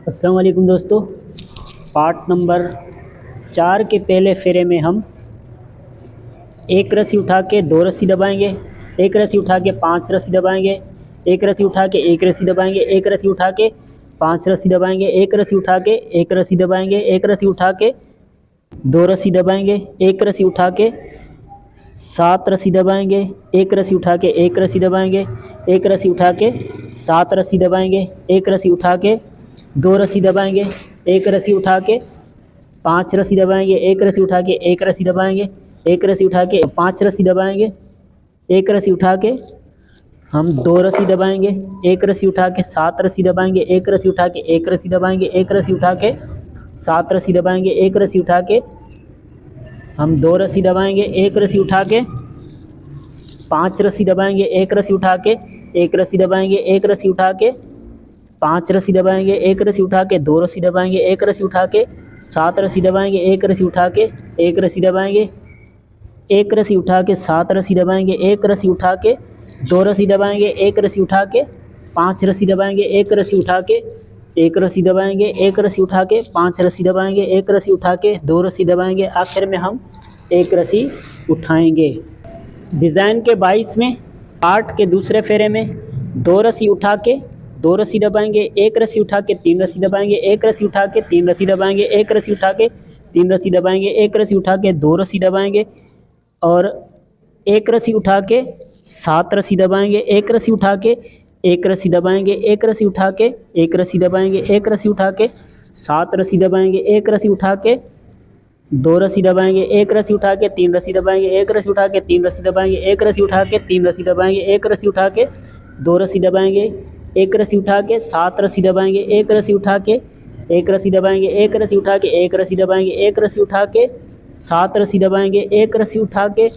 अस्सलाम वालेकुम दोस्तों। पार्ट नंबर 4 के पहले फेरे में हम एक रस्सी उठा के 2 रस्सी दबाएंगे, एक रस्सी उठा के 5 रस्सी दबाएंगे, एक रस्सी उठा के 1 रस्सी दबाएंगे, एक रस्सी उठा के 5 रस्सी दबाएंगे, एक रस्सी उठा के 1 रस्सी दबाएंगे, एक रस्सी उठा के 2 रस्सी दबाएंगे, एक रस्सी उठा के 7 रस्सी दबाएंगे, एक रस्सी उठा के 1 रस्सी दबाएंगे, एक रस्सी उठा के 7 रस्सी दबाएंगे, एक रस्सी उठा के 2 रस्सी दबाएंगे, एक रस्सी उठा के 5 रस्सी दबाएंगे, एक रस्सी उठा के 1 रस्सी दबाएंगे, एक रस्सी उठा के 5 रस्सी दबाएंगे, एक रस्सी उठा के हम 2 रस्सी दबाएंगे, एक रस्सी उठा के 7 रस्सी दबाएंगे, एक रस्सी उठा के 1 रस्सी दबाएंगे, एक रस्सी उठा के 7 रस्सी दबाएंगे, एक रस्सी उठा के हम 2 रस्सी दबाएंगे, एक रस्सी उठा के 5 रस्सी दबाएंगे, एक रस्सी उठा के 1 रस्सी दबाएंगे, एक रस्सी उठा के 5 रस्सी दबाएंगे, एक रस्सी उठा के 2 रस्सी दबाएंगे, एक रस्सी उठा के 7 रस्सी दबाएंगे, एक रस्सी उठा के 1 रस्सी दबाएंगे, एक रस्सी उठा के 7 रस्सी दबाएंगे, एक रस्सी उठा के 2 रस्सी दबाएंगे, एक रस्सी उठा के 5 रस्सी दबाएंगे, एक रस्सी उठा के 1 रस्सी दबाएंगे, एक रस्सी उठा के 5 रस्सी दबाएंगे, एक रस्सी उठा के 2 रस्सी दबाएंगे, आखिर में हम 1 रस्सी उठाएंगे। डिज़ाइन के 22वें पार्ट के दूसरे फेरे में 2 रस्सी उठा के 2 रस्सी दबाएंगे, एक रस्सी उठा के 3 रस्सी दबाएंगे, एक रस्सी उठा के 3 रस्सी दबाएंगे, एक रस्सी उठा के 3 रस्सी दबाएंगे, एक रस्सी उठा के 2 रस्सी दबाएंगे और एक रस्सी उठा के 7 रस्सी दबाएंगे, एक रस्सी उठा के 1 रस्सी दबाएंगे, एक रस्सी उठा के 1 रस्सी दबाएंगे, एक रस्सी उठा के 7 रस्सी दबाएंगे, एक रस्सी उठा के 2 रस्सी दबाएंगे, एक रस्सी उठा के 3 रस्सी दबाएंगे, एक रस्सी उठा के 3 रस्सी दबाएंगे, एक रस्सी उठा के 3 रस्सी दबाएंगे, एक रस्सी उठा के 2 रस्सी दबाएंगे, एक रस्सी उठा के 7 रस्सी दबाएंगे, एक रस्सी उठा के 1 रस्सी दबाएंगे, एक रस्सी उठा के 1 रस्सी दबाएंगे, एक रस्सी उठा के 7 रस्सी दबाएंगे, एक रस्सी उठा के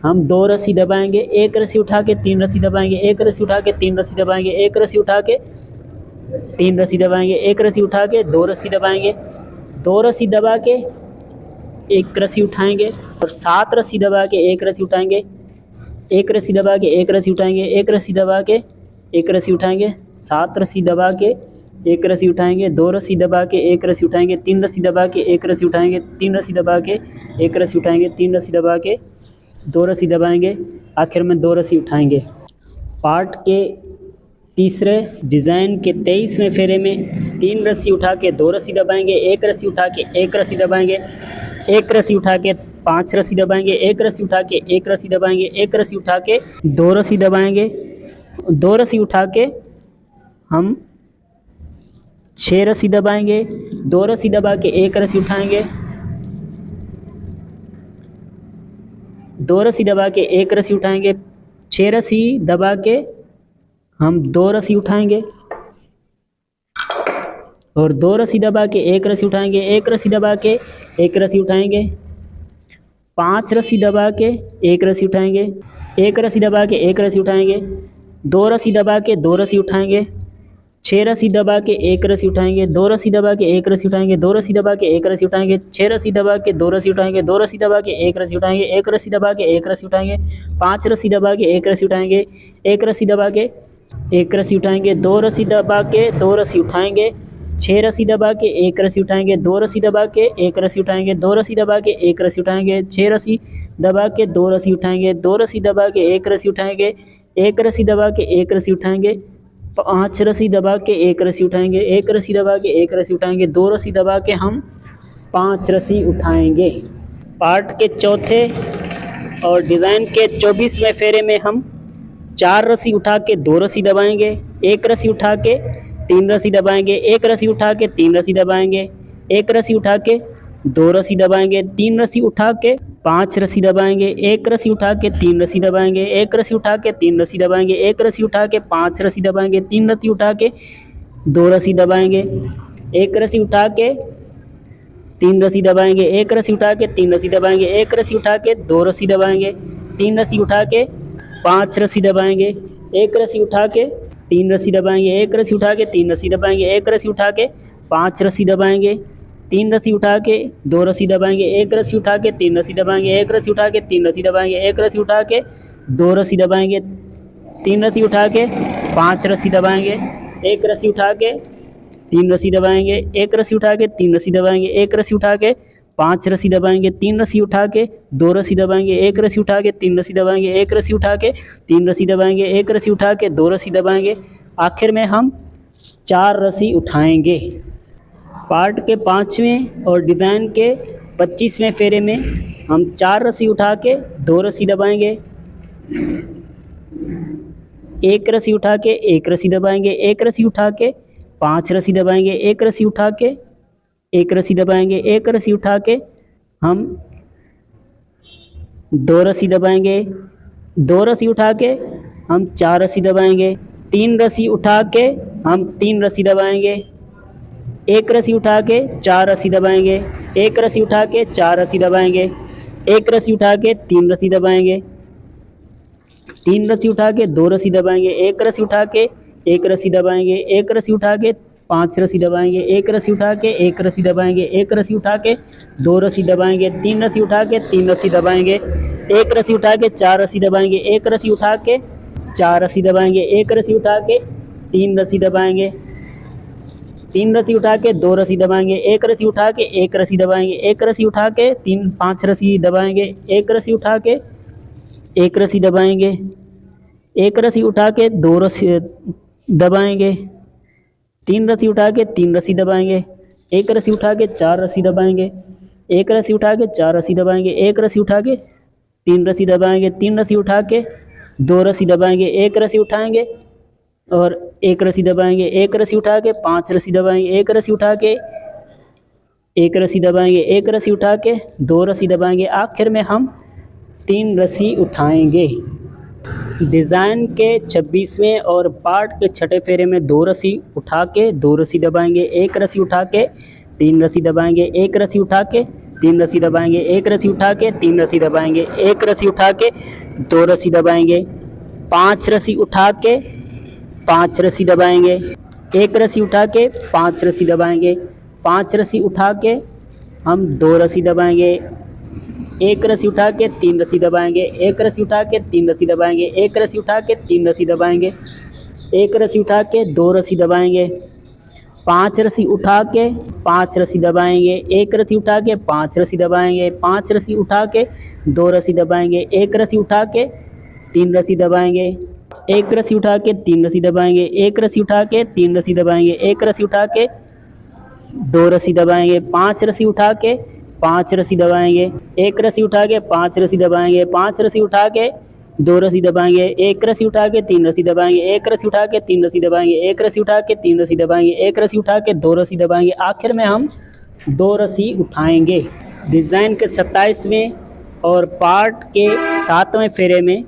हम 2 रस्सी दबाएंगे, एक रस्सी उठा के 3 रस्सी दबाएंगे, एक रस्सी उठा के 3 रस्सी दबाएंगे, एक रस्सी उठा के 3 रस्सी दबाएंगे, एक रस्सी उठा के 2 रस्सी दबाएंगे, 2 रस्सी दबा के 1 रस्सी उठाएंगे और 7 रस्सी दबा के 1 रस्सी उठाएंगे, 1 रस्सी दबा के 1 रस्सी उठाएंगे, 1 रस्सी दबा के 1 रस्सी उठाएंगे, 7 रस्सी दबा के 1 रस्सी उठाएंगे, 2 रस्सी दबा के 1 रस्सी उठाएंगे, 3 रस्सी दबा के 1 रस्सी उठाएंगे, 3 रस्सी दबा के 1 रस्सी उठाएंगे, 3 रस्सी दबा के 2 रस्सी दबाएंगे, आखिर में 2 रस्सी उठाएंगे। पार्ट के तीसरे डिज़ाइन के 23वें फेरे में 3 रस्सी उठा के 2 रस्सी दबाएंगे, 1 रस्सी उठा के 1 रस्सी दबाएंगे, 1 रस्सी उठा के 5 रस्सी दबाएंगे, 1 रस्सी उठा के 1 रस्सी दबाएंगे, 1 रस्सी उठा के 2 रस्सी दबाएंगे, 2 रस्सी उठा के हम 6 रस्सी दबाएंगे, 2 रस्सी दबा के 1 रस्सी उठाएंगे, 2 रस्सी दबा के 1 रस्सी उठाएंगे, 6 रस्सी दबा के हम 2 रस्सी उठाएंगे और 2 रस्सी दबा के 1 रस्सी उठाएंगे, 1 रस्सी दबा के 1 रस्सी उठाएंगे, 5 रस्सी दबा के 1 रस्सी उठाएंगे, 1 रस्सी दबा के 1 रस्सी उठाएंगे, 2 रस्सी दबा के 2 रस्सी उठाएंगे, 6 रस्सी दबा के 1 रस्सी उठाएंगे, 2 रस्सी दबा के 1 रस्सी उठाएंगे, 2 रस्सी दबा के 1 रस्सी उठाएंगे, 6 रस्सी दबा के 2 रस्सी उठाएंगे, 2 रस्सी दबा के 1 रस्सी उठाएंगे, 1 रस्सी दबा के 1 रस्सी उठाएंगे, 5 रस्सी दबा के 1 रस्सी उठाएंगे, 1 रस्सी दबा के 1 रस्सी उठाएंगे, 2 रस्सी दबा के 2 रस्सी उठाएंगे, 6 रस्सी दबा के 1 रस्सी उठाएंगे, 2 रस्सी दबा के 1 रस्सी उठाएंगे, 2 रस्सी दबा के 1 रस्सी उठाएंगे, 6 रस्सी दबा के 2 रस्सी उठाएंगे, 2 रस्सी दबा के 1 रस्सी उठाएंगे, 1 रस्सी दबा के 1 रस्सी उठाएंगे, 5 रस्सी दबा के 1 रस्सी उठाएंगे, 1 रस्सी दबा के 1 रस्सी उठाएंगे, 2 रस्सी दबा के हम 5 रस्सी उठाएंगे। पार्ट के चौथे और डिज़ाइन के 24वें फेरे में हम 4 रस्सी उठा के 2 रस्सी दबाएंगे, 1 रस्सी उठा के 3 रस्सी दबाएंगे, 1 रस्सी उठा के 3 रस्सी दबाएंगे, 1 रस्सी उठा के 2 रस्सी दबाएंगे, 3 रस्सी उठा के 5 रस्सी दबाएंगे, 1 रस्सी उठा के 3 रस्सी दबाएंगे, 1 रस्सी उठा के 3 रस्सी दबाएंगे, 1 रस्सी उठा के 5 रस्सी दबाएंगे, 3 रस्सी उठा के 2 रस्सी दबाएंगे, 1 रस्सी उठा के 3 रस्सी दबाएंगे, 1 रस्सी उठा के 3 रस्सी दबाएंगे, 1 रस्सी उठा के 2 रस्सी दबाएंगे, 3 रस्सी उठा के 5 रस्सी दबाएंगे, 1 रस्सी उठा के 3 रस्सी दबाएंगे, 1 रस्सी उठा के 3 रस्सी दबाएंगे, 1 रस्सी उठा के 5 रस्सी दबाएंगे, 3 रस्सी उठा के 2 रस्सी दबाएंगे, 1 रस्सी उठा के 3 रस्सी दबाएंगे, 1 रस्सी उठा के 3 रस्सी दबाएंगे, 1 रस्सी उठा के 2 रस्सी दबाएंगे, 3 रस्सी उठा के 5 रस्सी दबाएंगे, 1 रस्सी उठा के तीन रस्सी दबाएंगे, एक रस्सी उठा के तीन रस्सी दबाएंगे, एक रस्सी उठा के पांच रस्सी दबाएंगे, तीन रस्सी उठा के दो रस्सी दबाएंगे, एक रस्सी उठा के तीन रस्सी दबाएंगे, एक रस्सी उठा के तीन रस्सी दबाएंगे, एक रस्सी उठा के दो रस्सी दबाएंगे। आखिर में हम चार रस्सी उठाएंगे। पार्ट के 5वें और डिज़ाइन के 25वें फेरे में हम चार रस्सी उठा के दो रस्सी दबाएंगे, एक रस्सी उठा के एक रस्सी दबाएंगे, एक रस्सी उठा के पांच रस्सी दबाएंगे, एक रस्सी उठा के एक रस्सी दबाएंगे, एक रस्सी उठा के हम दो रस्सी दबाएंगे, दो रस्सी उठा के हम चार रस्सी दबाएंगे, तीन रस्सी उठा के हम तीन रस्सी दबाएंगे, एक रस्सी उठा के चार रस्सी दबाएंगे, एक रस्सी उठा के चार रस्सी दबाएंगे, एक रस्सी उठा के तीन रस्सी दबाएंगे, तीन रस्सी उठा के दो रस्सी दबाएंगे, एक रस्सी उठा के एक रस्सी दबाएंगे, एक रस्सी उठा के पांच रस्सी दबाएंगे, एक रस्सी उठा के एक रस्सी दबाएंगे, एक रस्सी उठा के दो रस्सी दबाएंगे, तीन रस्सी उठा के तीन रस्सी दबाएंगे, एक रस्सी उठा के चार रस्सी दबाएंगे, एक रस्सी उठा के चार रस्सी दबाएंगे, एक रस्सी उठा के तीन रस्सी दबाएंगे, तीन रस्सी उठा के दो रस्सी दबाएंगे, एक रस्सी उठा के एक रस्सी दबाएंगे, एक रस्सी उठा के तीन पांच रस्सी दबाएंगे, एक रस्सी उठा के एक रस्सी दबाएंगे, एक रस्सी उठा के दो रस्सी दबाएंगे, तीन रस्सी उठा के तीन रस्सी दबाएंगे, एक रस्सी उठा के चार रस्सी दबाएंगे, एक रस्सी उठा के चार रस्सी दबाएंगे, एक रस्सी उठा के तीन रस्सी दबाएंगे, तीन रस्सी उठा के दो रस्सी दबाएंगे, एक रस्सी उठाएंगे और एक रस्सी दबाएंगे, एक रस्सी उठा के पांच रस्सी दबाएंगे, एक रस्सी उठा के एक रस्सी दबाएंगे, एक रस्सी उठा के दो रस्सी दबाएंगे। आखिर में हम तीन रस्सी उठाएंगे। डिज़ाइन के 26वें और पार्ट के छठे फेरे में दो रस्सी उठा के दो रस्सी दबाएंगे, एक रस्सी उठा के तीन रस्सी दबाएंगे, एक रस्सी उठा के तीन रस्सी दबाएंगे, एक रस्सी उठा के तीन रस्सी दबाएंगे, एक रस्सी उठा के दो रस्सी दबाएंगे, पांच रस्सी उठा के पांच रस्सी दबाएंगे, एक रस्सी उठा के पांच रस्सी दबाएंगे, पांच रस्सी उठा के हम दो रस्सी दबाएंगे, एक रस्सी उठा के तीन रस्सी दबाएंगे, एक रस्सी उठा के तीन रस्सी दबाएंगे, एक रस्सी उठा के तीन रस्सी दबाएंगे, एक रस्सी उठा के दो रस्सी दबाएंगे, पांच रस्सी उठा के पांच रस्सी दबाएंगे, एक रस्सी उठा के पांच रस्सी दबाएंगे, पांच रस्सी उठा के दो रस्सी दबाएंगे, एक रस्सी उठा के तीन रस्सी दबाएंगे, एक रस्सी उठा के तीन रस्सी दबाएंगे, एक रस्सी उठा के तीन रस्सी दबाएंगे, एक रस्सी उठा के दो रस्सी दबाएंगे, पांच रस्सी उठा के पांच रस्सी दबाएंगे, एक रस्सी उठा के पांच रस्सी दबाएंगे, पांच रस्सी उठा के दो रस्सी दबाएंगे, एक रस्सी उठा के तीन रस्सी दबाएंगे, एक रस्सी उठा के तीन रस्सी दबाएंगे, एक रस्सी उठा के तीन रस्सी दबाएंगे, एक रस्सी उठा के दो रस्सी दबाएंगे। आखिर में हम दो रस्सी उठाएंगे। डिज़ाइन के 27वें और पार्ट के 7वें फेरे में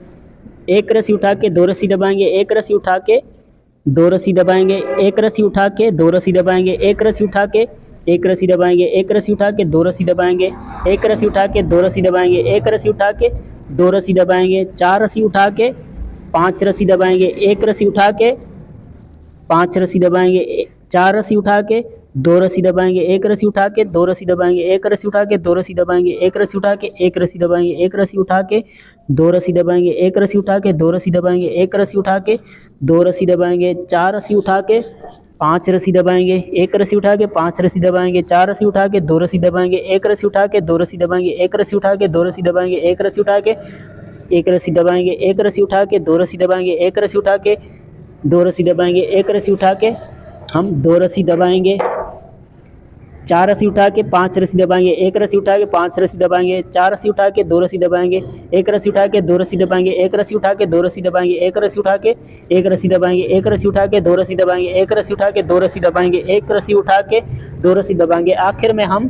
एक रस्सी उठा के दो रस्सी दबाएंगे, एक रस्सी उठा के दो रस्सी दबाएंगे, एक रस्सी उठा के दो रस्सी दबाएंगे, एक रस्सी उठा के एक रस्सी दबाएंगे, एक रस्सी उठा के दो रस्सी दबाएंगे, एक रस्सी उठा के दो रस्सी दबाएंगे, एक रस्सी उठा के दो रस्सी दबाएंगे, चार रस्सी उठा के पांच रस्सी दबाएंगे, एक रस्सी उठा के पांच रस्सी दबाएंगे, चार रस्सी उठा के दो रस्सी दबाएंगे, एक रस्सी उठा के दो रस्सी दबाएंगे, एक रस्सी उठा के दो रस्सी दबाएंगे, एक रस्सी उठा के एक रस्सी दबाएंगे, एक रस्सी उठा के दो रस्सी दबाएंगे, एक रस्सी उठा के दो रस्सी दबाएंगे, एक रस्सी उठा के दो रस्सी दबाएंगे, चार रस्सी उठा के पांच रस्सी दबाएंगे, एक रस्सी उठा के पांच रस्सी दबाएंगे, चार रस्सी उठा के दो रस्सी दबाएंगे, एक रस्सी उठा के दो रस्सी दबाएंगे, एक रस्सी उठा के दो रस्सी दबाएंगे, एक रस्सी उठा के एक रस्सी दबाएंगे, एक रस्सी उठा के दो रस्सी दबाएंगे, एक रस्सी उठा के दो रस्सी दबाएंगे, एक रस्सी उठा के हम दो रस्सी दबाएंगे, चार रस्सी उठा के पांच रस्सी दबाएंगे, एक रस्सी उठा के पांच रस्सी दबाएंगे, चार रस्सी उठा के दो रस्सी दबाएंगे, एक रस्सी उठा के दो रस्सी दबाएंगे, एक रस्सी उठा के दो रस्सी दबाएंगे, एक रस्सी उठा के एक रस्सी दबाएंगे, एक रस्सी उठा के दो रस्सी दबाएंगे, एक रस्सी उठा के दो रस्सी दबाएंगे, एक रस्सी उठा के दो रस्सी दबाएंगे। आखिर में हम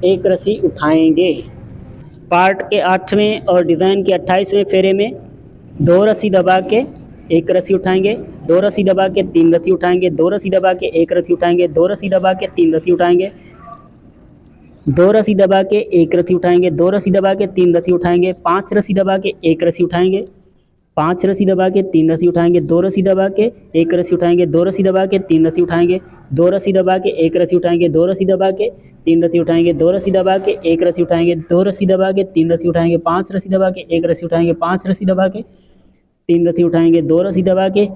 एक रस्सी उठाएंगे। पार्ट के 8वें और डिज़ाइन के 28वें फेरे में दो रस्सी दबा के एक रस्सी उठाएंगे, दो रस्सी दबा के तीन रस्सी उठाएंगे, दो रस्सी दबा के एक रस्सी उठाएंगे, दो रस्सी दबा के तीन रस्सी उठाएंगे, दो रस्सी दबा के एक रस्सी उठाएंगे, दो रस्सी दबा के तीन रस्सी उठाएंगे, पांच रस्सी दबा के एक रस्सी उठाएंगे, पांच रस्सी दबा के तीन रस्सी उठाएंगे, दो रस्सी दबा के एक रस्सी उठाएंगे, दो रस्सी दबा के तीन रस्सी उठाएंगे, दो रस्सी दबा के एक रस्सी उठाएंगे, दो रस्सी दबा के तीन रस्सी उठाएंगे, दो रस्सी दबा के एक रस्सी उठाएंगे, दो रस्सी दबा के तीन रस्सी उठाएंगे, पांच रस्सी दबा के एक रस्सी उठाएंगे, पांच रस्सी दबा के 3 रस्सी उठाएंगे, 2 रस्सी दबा के,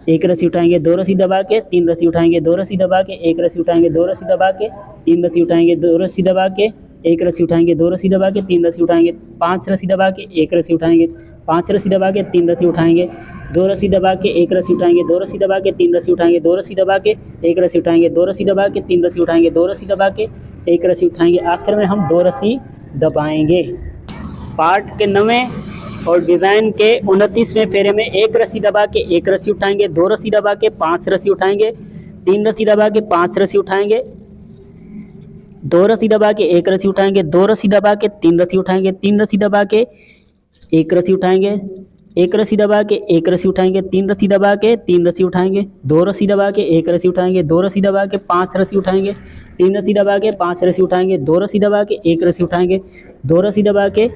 1 रस्सी उठाएंगे, 2 रस्सी दबा के, 3 रस्सी उठाएंगे, 2 रस्सी दबा के, 1 रस्सी उठाएंगे, 2 रस्सी दबा के, 3 रस्सी उठाएंगे, 2 रस्सी दबा के, 1 रस्सी उठाएंगे, 2 रस्सी दबा के, 3 रस्सी उठाएंगे, 5 रस्सी दबा के, 1 रस्सी उठाएंगे, 5 रस्सी दबा के, 3 रस्सी उठाएंगे, 2 रस्सी दबा के, 1 रस्सी उठाएंगे, 2 रस्सी दबा के, 3 रस्सी उठाएंगे, 2 रस्सी दबा के, 1 रस्सी उठाएंगे, 2 रस्सी दबा के, 3 रस्सी उठाएंगे, 2 रस्सी दबा के, 1 रस्सी उठाएंगे। आखिर में हम 2 रस्सी दबाएंगे। पार्ट के 9वें और डिज़ाइन के 29वें फेरे में 1 रस्सी दबा के 1 रस्सी उठाएंगे, 2 रस्सी दबा के 5 रस्सी उठाएंगे, 3 रस्सी दबा के 5 रस्सी उठाएंगे, 2 रस्सी दबा के 1 रस्सी उठाएंगे, 2 रस्सी दबा के 3 रस्सी उठाएंगे, 3 रस्सी दबा के 1 रस्सी उठाएंगे, 1 रस्सी दबा के 1 रस्सी उठाएंगे, 3 रस्सी दबा के 3 रस्सी उठाएंगे, 2 रस्सी दबा के 1 रस्सी उठाएंगे, 2 रस्सी दबा के 5 रस्सी उठाएंगे, 3 रस्सी दबा के 5 रस्सी उठाएंगे, 2 रस्सी दबा के 1 रस्सी उठाएंगे, 2 रस्सी दबा के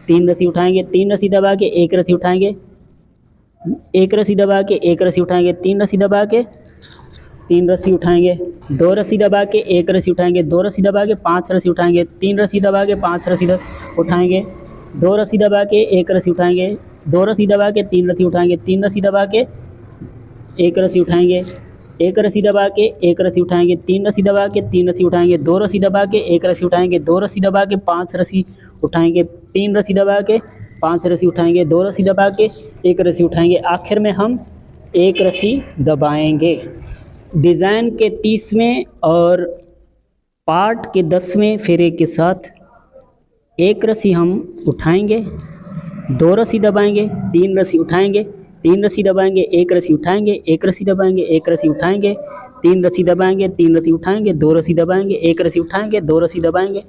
3 रस्सी उठाएंगे, 3 रस्सी दबा के 1 रस्सी उठाएंगे, 1 रस्सी दबा के 1 रस्सी उठाएंगे, 3 रस्सी दबा के 3 रस्सी उठाएंगे, 2 रस्सी दबा के 1 रस्सी उठाएंगे, 2 रस्सी दबा के 5 रस्सी उठाएंगे, 3 रस्सी दबा के 5 रस्सी उठाएंगे, 2 रस्सी दबा के 1 रस्सी उठाएंगे, 2 रस्सी दबा के 3 रस्सी उठाएंगे, 3 रस्सी दबा के 1 रस्सी उठाएंगे, 1 रस्सी दबा के 1 रस्सी उठाएंगे, 3 रस्सी दबा के 3 रस्सी उठाएंगे, 2 रस्सी दबा के 1 रस्सी उठाएंगे, 2 रस्सी दबा के 5 रस्सी उठाएंगे, 3 रस्सी दबा के 5 रस्सी उठाएंगे, 2 रस्सी दबा के 1 रस्सी उठाएंगे। आखिर में हम 1 रस्सी दबाएंगे। डिज़ाइन के 30वें और पार्ट के 10वें फेरे के साथ 1 रस्सी हम उठाएंगे, 2 रस्सी दबाएंगे, 3 रस्सी उठाएंगे, 3 रस्सी दबाएंगे, 1 रस्सी उठाएंगे, 1 रस्सी दबाएंगे, 1 रस्सी उठाएंगे, 3 रस्सी दबाएंगे, 3 रस्सी उठाएंगे, 2 रस्सी दबाएंगे, 1 रस्सी उठाएंगे, 2 रस्सी दबाएंगे,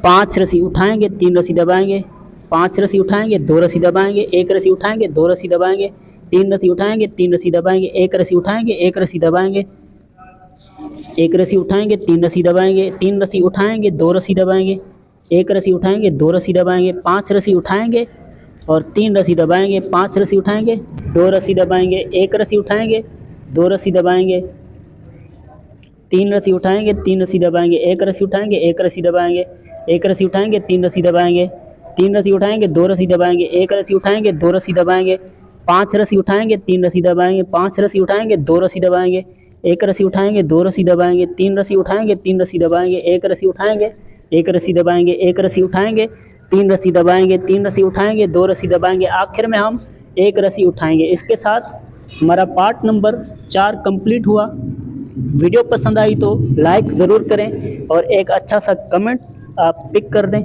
5 रस्सी उठाएंगे, 3 रस्सी दबाएंगे, 5 रस्सी उठाएंगे, 2 रस्सी दबाएंगे, 1 रस्सी उठाएंगे, 2 रस्सी दबाएंगे, 3 रस्सी उठाएंगे, 3 रस्सी दबाएंगे, 1 रस्सी उठाएंगे, 1 रस्सी दबाएंगे, 1 रस्सी उठाएंगे, 3 रस्सी दबाएंगे, 3 रस्सी उठाएंगे, 2 रस्सी दबाएंगे, 1 रस्सी उठाएंगे, 2 रस्सी दबाएंगे, 5 रस्सी उठाएंगे और 3 रस्सी दबाएंगे, 5 रस्सी उठाएंगे, 2 रस्सी दबाएंगे, 1 रस्सी उठाएंगे, 2 रस्सी दबाएंगे, 3 रस्सी उठाएंगे, 3 रस्सी दबाएंगे, 1 रस्सी उठाएंगे, 1 रस्सी दबाएंगे, 1 रस्सी उठाएंगे, 3 रस्सी दबाएंगे, 3 रस्सी उठाएंगे, 2 रस्सी दबाएंगे, 1 रस्सी उठाएंगे, 2 रस्सी दबाएंगे, 5 रस्सी उठाएंगे, 3 रस्सी दबाएंगे, 5 रस्सी उठाएंगे, 2 रस्सी दबाएंगे, 1 रस्सी उठाएंगे, 2 रस्सी दबाएंगे, 3 रस्सी उठाएंगे, 3 रस्सी दबाएंगे, 1 रस्सी उठाएंगे, 1 रस्सी दबाएंगे, 1 रस्सी उठाएंगे, 3 रस्सी दबाएंगे, 3 रस्सी उठाएंगे, 2 रस्सी दबाएंगे। आखिर में हम 1 रस्सी उठाएंगे। इसके साथ हमारा पार्ट नंबर 4 कंप्लीट हुआ। वीडियो पसंद आई तो लाइक ज़रूर करें और एक अच्छा सा कमेंट आप पिक कर दें।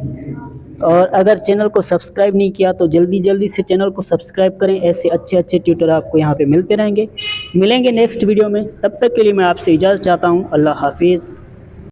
और अगर चैनल को सब्सक्राइब नहीं किया तो जल्दी से चैनल को सब्सक्राइब करें। ऐसे अच्छे ट्यूटर आपको यहाँ पे मिलते रहेंगे। मिलेंगे नेक्स्ट वीडियो में, तब तक के लिए मैं आपसे इजाज़त चाहता हूँ। अल्लाह हाफिज़।